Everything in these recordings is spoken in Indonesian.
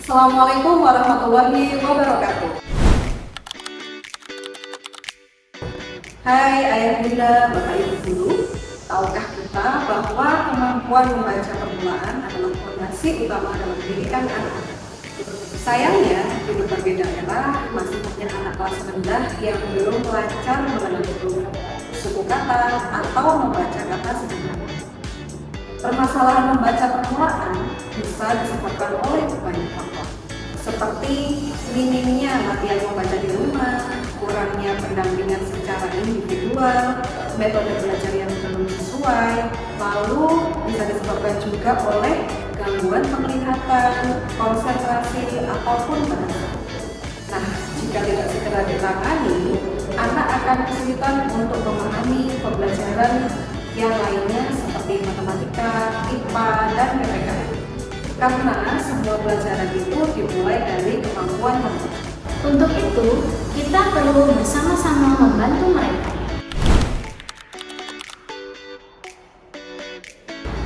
Assalamualaikum warahmatullahi wabarakatuh. Hai ayah bunda, bapak ibu guru, tahukah kita bahwa kemampuan membaca permulaan adalah fondasi utama dalam pendidikan anak. Sayangnya, di berbagai daerah masih banyak anak kelas rendah yang belum lancar mengenal huruf, suku kata, atau membaca kata sebenarnya. Permasalahan membaca permulaan bisa disebabkan oleh banyak faktor, seperti minimnya latihan membaca di rumah, kurangnya pendampingan secara individual, metode belajar yang belum sesuai, lalu bisa disebabkan juga oleh gangguan penglihatan, konsentrasi, ataupun bahasa. Nah, jika tidak segera ditangani, anak akan kesulitan untuk memahami pembelajaran yang lainnya seperti matematika, IPA, dan PPKN. Karena semua pelajaran itu dimulai dari kemampuan membaca. Untuk itu, kita perlu bersama-sama membantu mereka.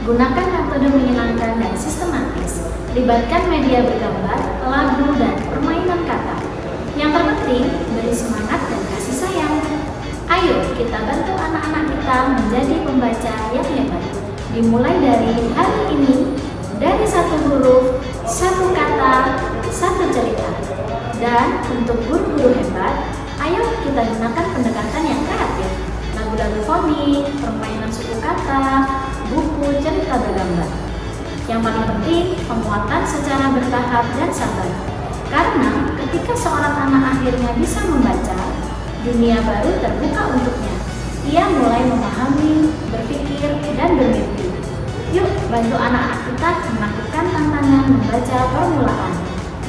Gunakan metode menyenangkan dan sistematis. Libatkan media bergambar, lagu, dan permainan kata. Yang terpenting, beri semangat dan kasih sayang. Ayo kita bantu anak-anak kita menjadi pembaca yang hebat. Dimulai dari hari ini, dari satu huruf, satu kata, satu cerita. Dan untuk guru-guru hebat, ayo kita gunakan pendekatan yang kreatif. Lagu-lagu fonik, permainan suku kata, buku cerita bergambar. Yang paling penting, penguatan secara bertahap dan sabar. Karena ketika seorang anak akhirnya bisa membaca, dunia baru terbuka untuknya. Ia mulai memahami, berpikir, dan bermimpi. Yuk bantu anak-anak kita melakukan tantangan membaca permulaan.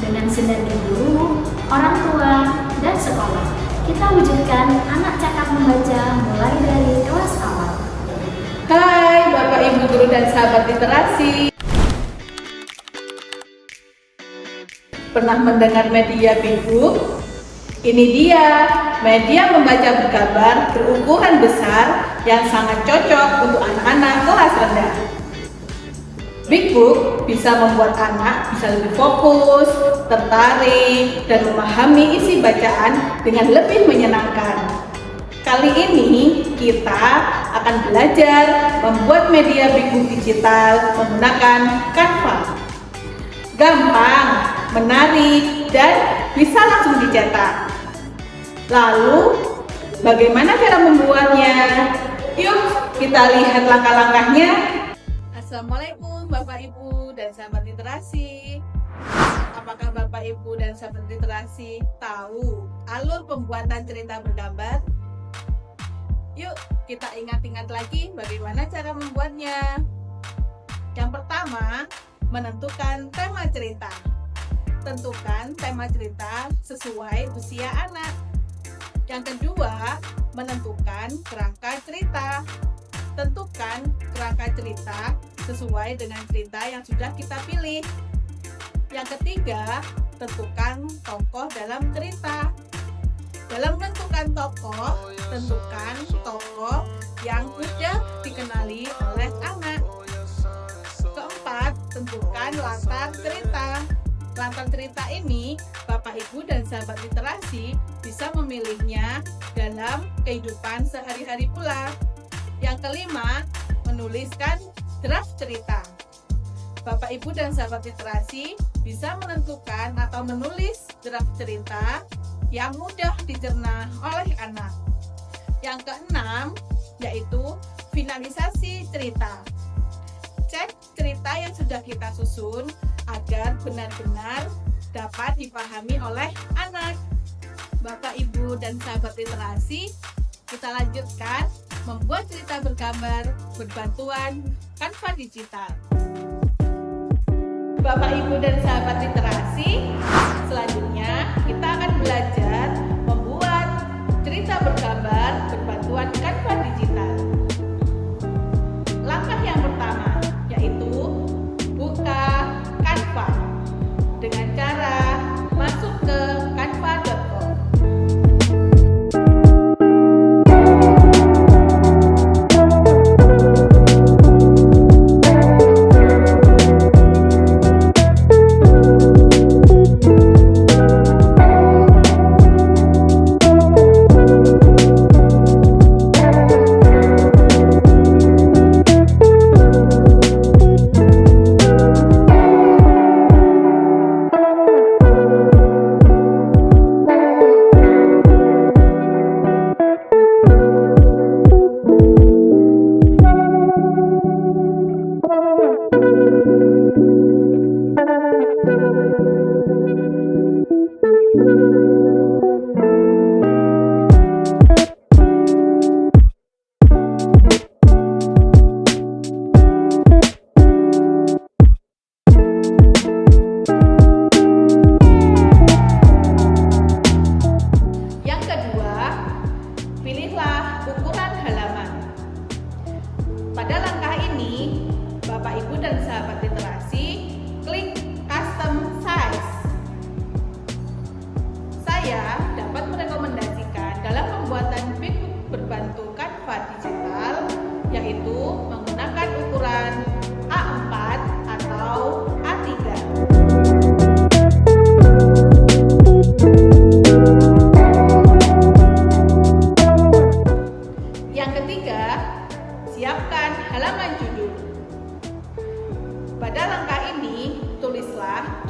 Dengan sinergi guru, orang tua, dan sekolah, kita wujudkan anak cakap membaca mulai dari kelas awal. Hai Bapak Ibu Guru dan sahabat literasi. Pernah mendengar media Big Book? Ini dia, media membaca bergambar berukuran besar yang sangat cocok untuk anak-anak kelas rendah. Big Book bisa membuat anak bisa lebih fokus, tertarik, dan memahami isi bacaan dengan lebih menyenangkan. Kali ini kita akan belajar membuat media Big Book digital menggunakan Canva. Gampang, menarik, dan bisa langsung dicetak. Lalu, bagaimana cara membuatnya? Yuk, kita lihat langkah-langkahnya. Assalamualaikum Bapak Ibu dan sahabat literasi. Apakah Bapak Ibu dan sahabat literasi tahu alur pembuatan cerita bergambar? Yuk, kita ingat-ingat lagi bagaimana cara membuatnya. Yang pertama, menentukan tema cerita. Tentukan tema cerita sesuai usia anak. Yang kedua, menentukan kerangka cerita. Tentukan kerangka cerita sesuai dengan cerita yang sudah kita pilih. Yang ketiga, tentukan tokoh dalam cerita. Dalam menentukan tokoh, tentukan tokoh yang mudah dikenali oleh anak. Keempat, tentukan latar cerita. Latar cerita ini, Bapak Ibu dan sahabat literasi bisa memilihnya dalam kehidupan sehari-hari pula. Yang kelima, menuliskan draft cerita. Bapak Ibu dan sahabat literasi bisa menentukan atau menulis draft cerita yang mudah dicerna oleh anak. Yang keenam, yaitu finalisasi cerita. Cek cerita yang sudah kita susun agar benar-benar dapat dipahami oleh anak. Bapak, Ibu, dan sahabat literasi, kita lanjutkan membuat cerita bergambar berbantuan Canva digital. Bapak, Ibu, dan sahabat literasi, selanjutnya kita akan belajar membuat cerita bergambar berbantuan Canva digital. Langkah yang pertama yaitu buka Canva dengan cara masuk ke canva.com.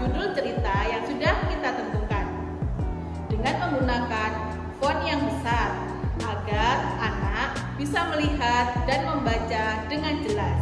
judul cerita yang sudah kita tentukan dengan menggunakan font yang besar agar anak bisa melihat dan membaca dengan jelas.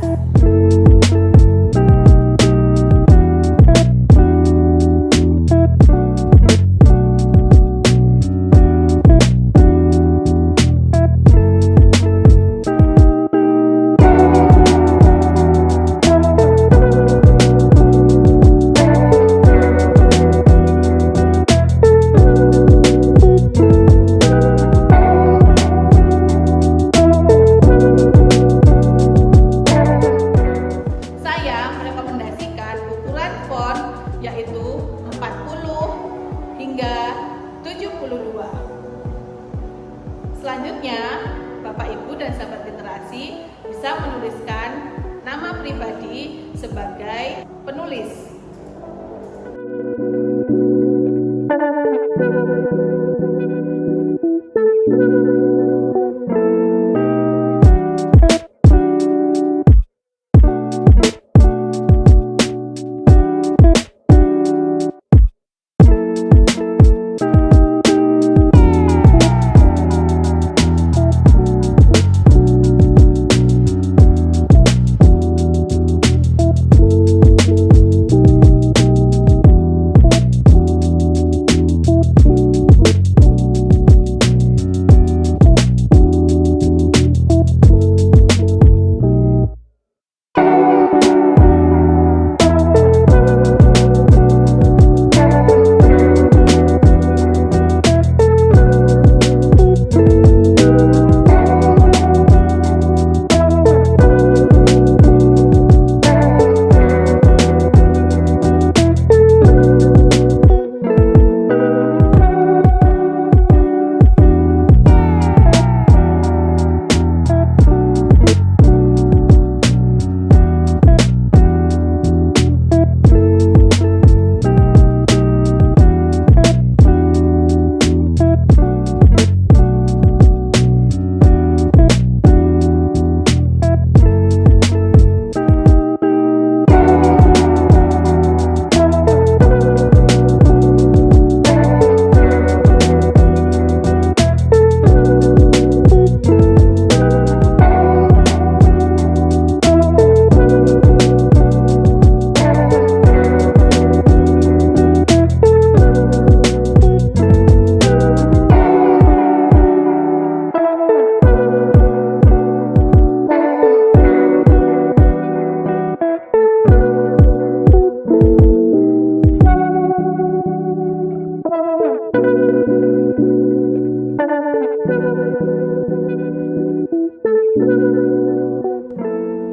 Yaitu 40 hingga 72. Selanjutnya, Bapak Ibu dan sahabat literasi bisa menuliskan nama pribadi sebagai penulis.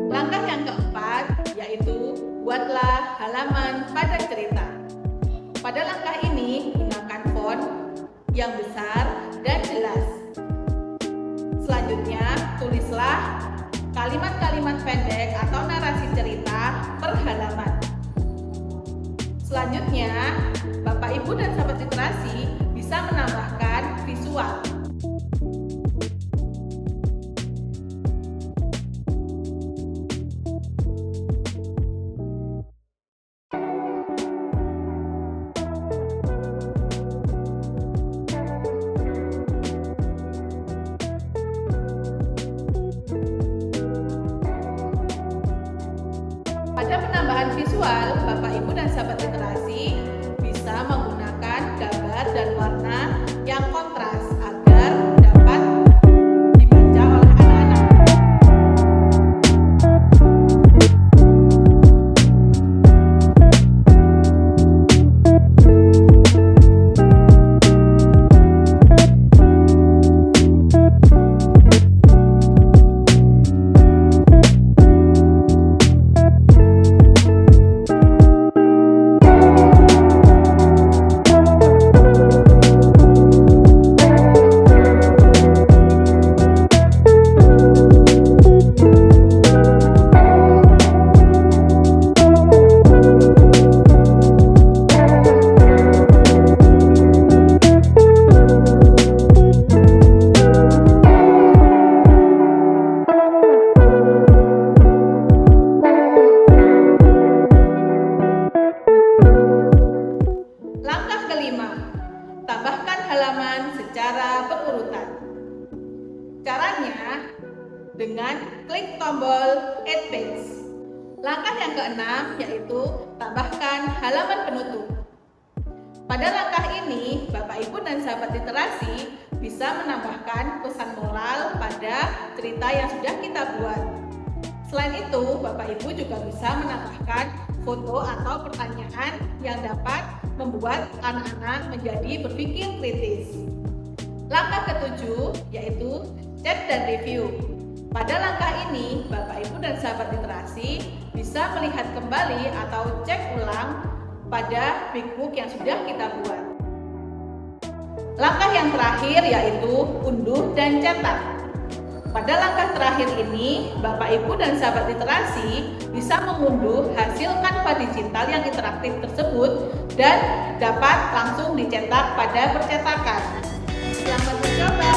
Langkah yang keempat yaitu buatlah halaman pada cerita. Pada langkah ini gunakan font yang besar dan jelas. Selanjutnya tulislah kalimat-kalimat pendek atau narasi cerita per halaman. Selanjutnya Bapak Ibu dan sahabat literasi bisa menambahkan visual. Pada penambahan visual, Bapak Ibu dan sahabat literasi bisa menggunakan gambar dan warna yang kontras agar dengan klik tombol Add Page. Langkah yang keenam yaitu tambahkan halaman penutup. Pada langkah ini, Bapak Ibu dan sahabat literasi bisa menambahkan pesan moral pada cerita yang sudah kita buat. Selain itu, Bapak Ibu juga bisa menambahkan foto atau pertanyaan yang dapat membuat anak-anak menjadi berpikir kritis. Langkah ketujuh yaitu cek dan review. Pada langkah ini, Bapak Ibu dan sahabat literasi bisa melihat kembali atau cek ulang pada big book yang sudah kita buat. Langkah yang terakhir yaitu unduh dan cetak. Pada langkah terakhir ini, Bapak Ibu dan sahabat literasi bisa mengunduh hasil Canva digital yang interaktif tersebut dan dapat langsung dicetak pada percetakan. Selamat mencoba!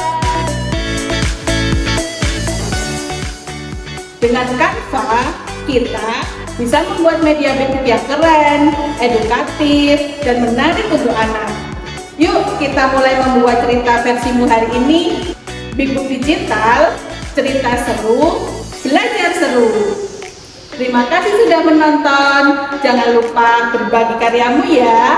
Dengan Canva, kita bisa membuat media big book yang keren, edukatif, dan menarik untuk anak. Yuk kita mulai membuat cerita versimu hari ini. Big book digital, cerita seru, belajar seru. Terima kasih sudah menonton. Jangan lupa berbagi karyamu ya.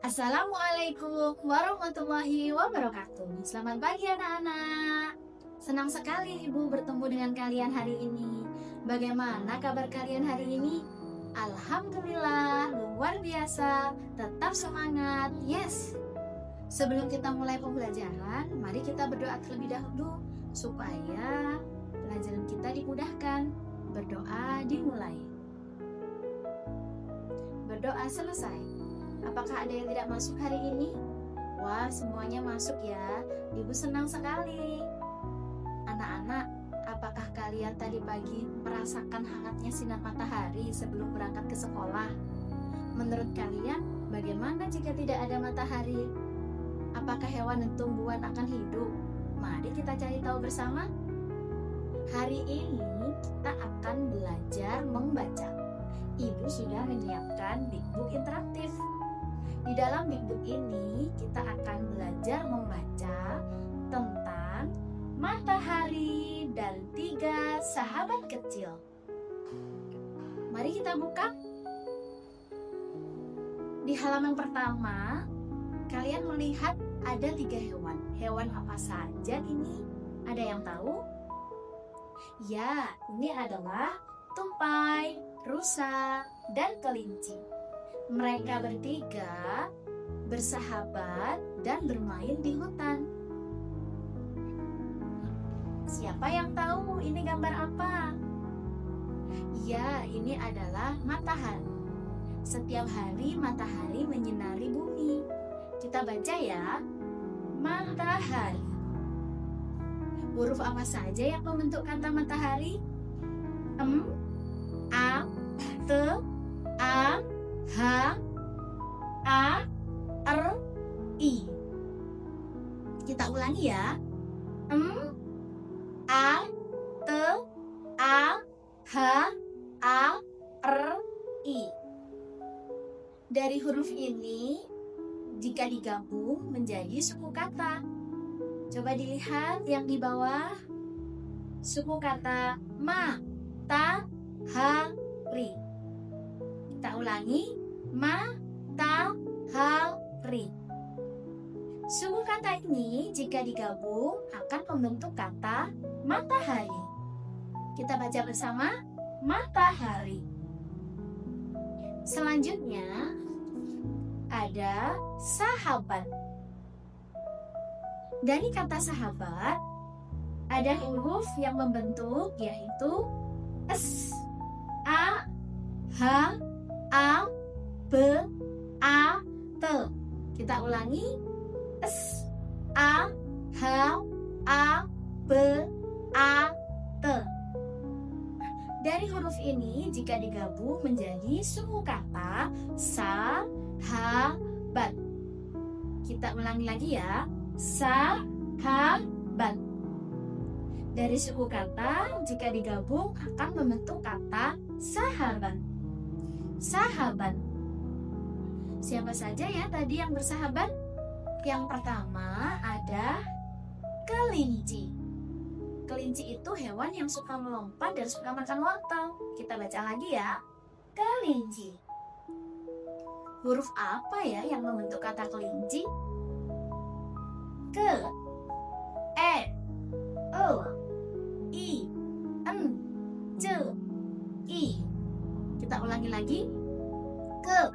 Assalamualaikum warahmatullahi wabarakatuh. Selamat pagi anak-anak. Senang sekali Ibu bertemu dengan kalian hari ini. Bagaimana kabar kalian hari ini? Alhamdulillah, luar biasa. Tetap semangat. Yes. Sebelum kita mulai pembelajaran, mari kita berdoa terlebih dahulu supaya pelajaran kita dimudahkan. Berdoa dimulai. Berdoa selesai. Apakah ada yang tidak masuk hari ini? Wah, semuanya masuk ya. Ibu senang sekali. Anak-anak, apakah kalian tadi pagi merasakan hangatnya sinar matahari sebelum berangkat ke sekolah? Menurut kalian, bagaimana jika tidak ada matahari? Apakah hewan dan tumbuhan akan hidup? Mari kita cari tahu bersama. Hari ini kita akan belajar membaca. Ibu sudah menyiapkan big book interaktif. Di dalam big book ini kita akan belajar membaca tentang matahari dan 3 sahabat kecil. Mari kita buka. Di halaman pertama, kalian melihat ada 3 hewan. Hewan apa saja ini? Ada yang tahu? Ya, ini adalah tupai, rusa, dan kelinci. Mereka bertiga bersahabat dan bermain di hutan. Siapa yang tahu ini gambar apa? Ya, ini adalah matahari. Setiap hari matahari menyinari bumi. Kita baca ya. Matahari. Huruf apa saja yang membentuk kata matahari? M, A, T, A, H, A, R, I. Kita ulangi ya. M, A, T, A, H, A, R, I. Dari huruf ini, jika digabung menjadi suku kata. Coba dilihat yang di bawah. Suku kata ma-ta-ha-ri. Kita ulangi. Ma-ta-ha-ri. Suku kata ini jika digabung akan membentuk kata matahari. Kita baca bersama. Matahari. Selanjutnya ada sahabat. Dari kata sahabat ada huruf yang membentuk yaitu S, A, H, A, B, A, T. Kita ulangi. S, A, H, A, B, A, T. Dari huruf ini jika digabung menjadi suku kata sahabat. Kita ulangi lagi ya. Sahabat. Dari suku kata jika digabung akan membentuk kata sahabat. Sahabat. Siapa saja ya tadi yang bersahabat? Yang pertama ada kelinci. Kelinci itu hewan yang suka melompat dan suka makan wortel. Kita baca lagi ya. Kelinci. Huruf apa ya yang membentuk kata kelinci? Ke, e, l, i, n, c, i. Kita ulangi lagi. Ke,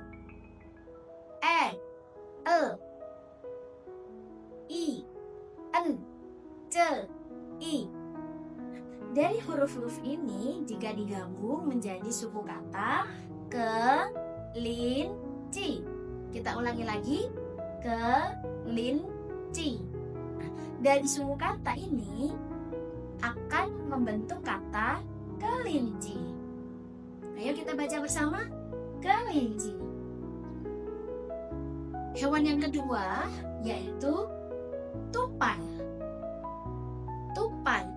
e, l, i, n, c, i. Dari huruf-huruf ini jika digabung menjadi suku kata kelinci. Kita ulangi lagi. Kelinci. Dari suku kata ini akan membentuk kata kelinci. Ayo kita baca bersama. Kelinci. Hewan yang kedua yaitu tupai. Tupai.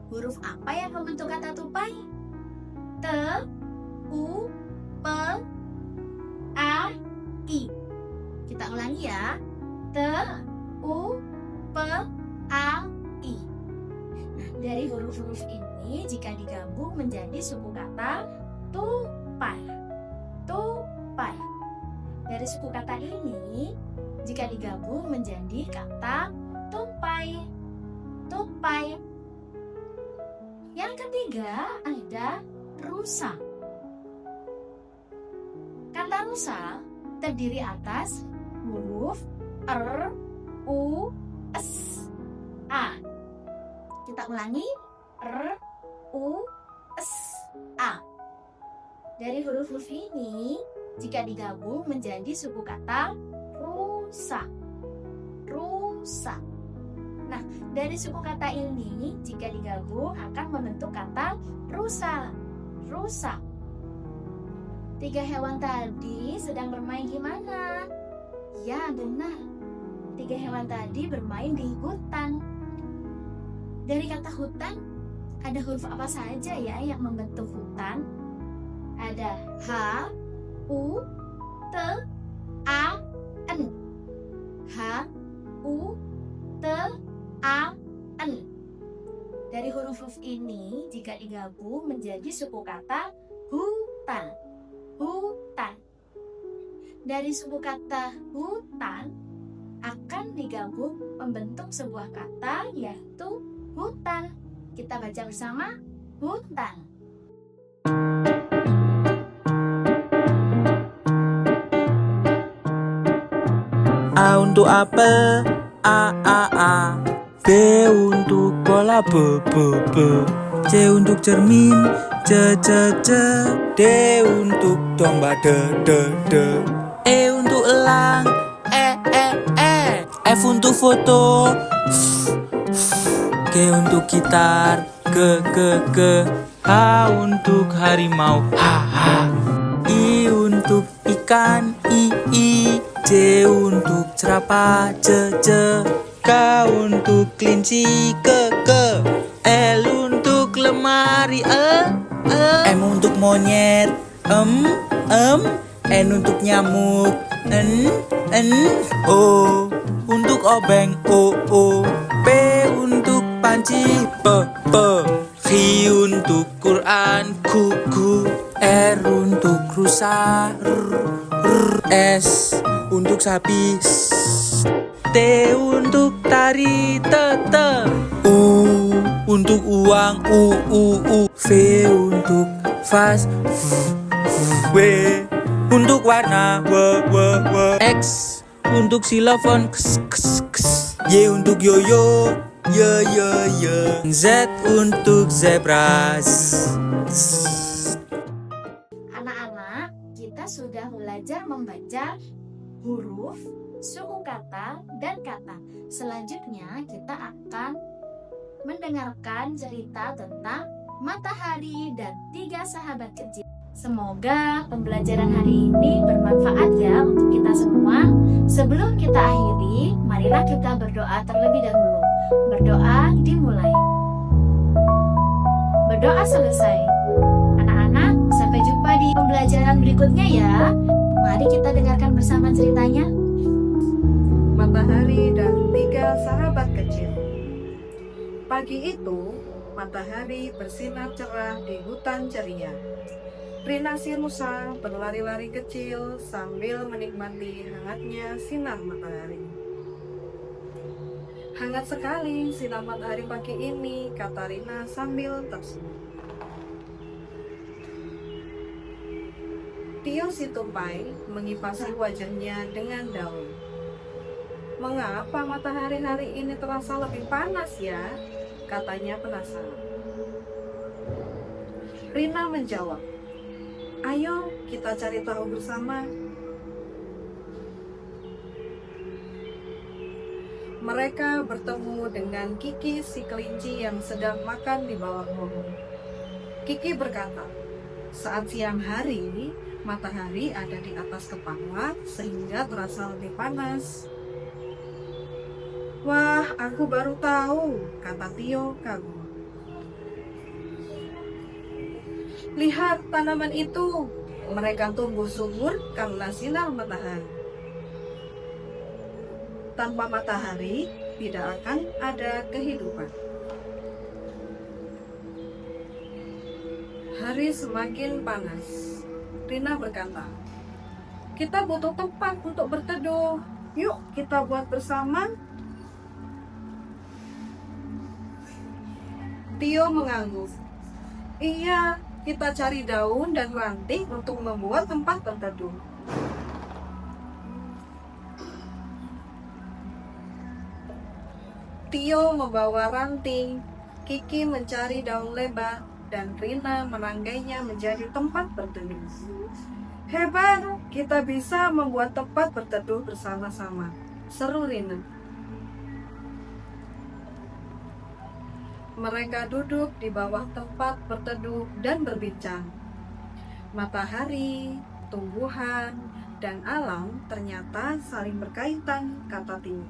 Huruf apa yang membentuk kata tupai? T, U, P, A, I. Kita ulangi ya. T, U, P, A, I. Nah, dari huruf-huruf ini jika digabung menjadi suku kata tupai. Tupai. Dari suku kata ini jika digabung menjadi kata tupai. Tupai. Yang ketiga ada rusa. Kata rusa terdiri atas huruf R, U, S, A. Kita ulangi. R, U, S, A. Dari huruf-huruf ini jika digabung menjadi suku kata rusa. Rusa. Nah, dari suku kata ini jika digabung akan membentuk kata rusa. Rusa. 3 hewan tadi sedang bermain gimana? Ya, benar. 3 hewan tadi bermain di hutan. Dari kata hutan, ada huruf apa saja ya yang membentuk hutan? Ada H, U, T, A, N. H, U, T, A, N. Dari huruf-huruf ini jika digabung menjadi suku kata hutan. Hutan. Dari suku kata hutan akan digabung membentuk sebuah kata yaitu hutan. Kita baca bersama. Hutan. A untuk apel, A. B untuk bola, B. C untuk cermin, C. D untuk domba, D. E untuk elang, E. F untuk foto, G untuk gitar, G. H untuk harimau, H. I untuk ikan, I. J untuk jerapah, C. K untuk kelinci, K. L untuk lemari, M untuk monyet, N untuk nyamuk, N. O untuk obeng, O. P untuk panci, P. Q untuk Quran, Q. R untuk rusa, R. S untuk sapi, T untuk tari, T. U untuk uang, U. V untuk vas, W untuk warna, W. X untuk xilofon, X. Y untuk yoyo, Y. Z untuk zebra, Z. Anak-anak, kita sudah belajar membaca huruf, suku kata, dan kata. Selanjutnya kita akan mendengarkan cerita tentang matahari dan 3 sahabat kecil. Semoga pembelajaran hari ini bermanfaat ya untuk kita semua. Sebelum kita akhiri, marilah kita berdoa terlebih dahulu. Berdoa dimulai. Berdoa selesai. Anak-anak, sampai jumpa di pembelajaran berikutnya ya. Mari kita dengarkan bersama ceritanya. Matahari dan 3 sahabat kecil. Pagi itu, matahari bersinar cerah di hutan ceria. Rina si rusa berlari-lari kecil sambil menikmati hangatnya sinar matahari. Hangat sekali sinar matahari pagi ini, kata Rina sambil tersenyum. Tio si tupai mengipasi wajahnya dengan daun. Mengapa matahari hari ini terasa lebih panas ya? Katanya penasaran. Rina menjawab, ayo kita cari tahu bersama. Mereka bertemu dengan Kiki si kelinci yang sedang makan di bawah pohon. Kiki berkata, saat siang hari, matahari ada di atas kepala sehingga terasa lebih panas. Wah, aku baru tahu, kata Tio kagum. Lihat tanaman itu, mereka tumbuh subur karena sinar matahari. Tanpa matahari, tidak akan ada kehidupan. Hari semakin panas. Rina berkata, kita butuh tempat untuk berteduh. Yuk kita buat bersama. Tio mengangguk. Iya, kita cari daun dan ranting untuk membuat tempat berteduh. Tio membawa ranting, Kiki mencari daun lebar, dan Rina meranggainya menjadi tempat berteduh. Hebat, kita bisa membuat tempat berteduh bersama-sama, seru Rina. Mereka duduk di bawah tempat berteduh dan berbincang. Matahari, tumbuhan, dan alam ternyata saling berkaitan, kata Tio.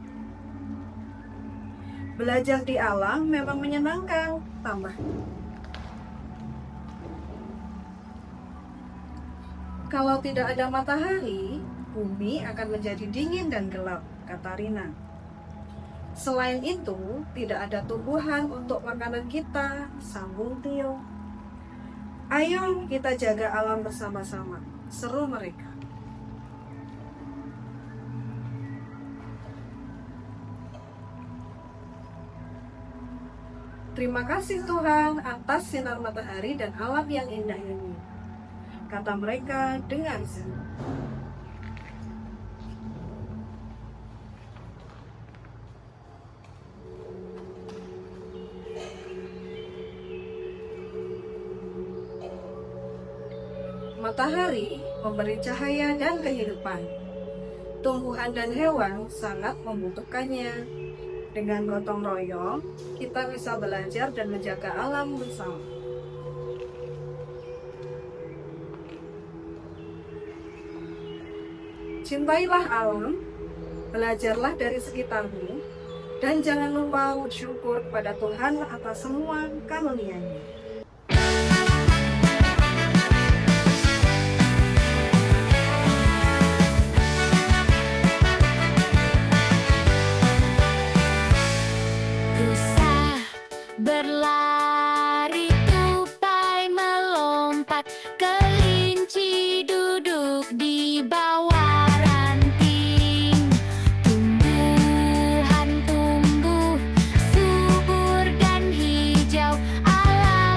Belajar di alam memang menyenangkan, tambah. Kalau tidak ada matahari, bumi akan menjadi dingin dan gelap, kata Rina. Selain itu, tidak ada tumbuhan untuk makanan kita, sambung Tio. Ayo kita jaga alam bersama-sama, seru mereka. Terima kasih Tuhan atas sinar matahari dan alam yang indah ini, kata mereka dengan senang. Matahari memberi cahaya dan kehidupan. Tumbuhan dan hewan sangat membutuhkannya. Dengan gotong royong, kita bisa belajar dan menjaga alam bersama. Cintailah alam, belajarlah dari sekitarmu, dan jangan lupa bersyukur pada Tuhan atas semua karunia-Nya. Berlari tupai melompat, kelinci duduk di bawah ranting. Tumbuhan tumbuh subur dan hijau, alam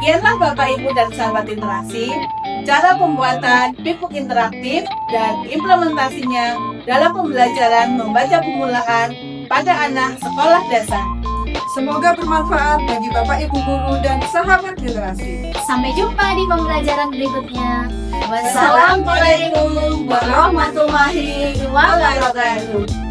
Demikianlah Bapak Ibu dan sahabat literasi, cara pembuatan pipuk interaktif dan implementasinya dalam pembelajaran membaca permulaan pada anak sekolah dasar. Semoga bermanfaat bagi Bapak Ibu guru dan sahabat literasi. Sampai jumpa di pembelajaran berikutnya. Wassalamualaikum warahmatullahi wabarakatuh.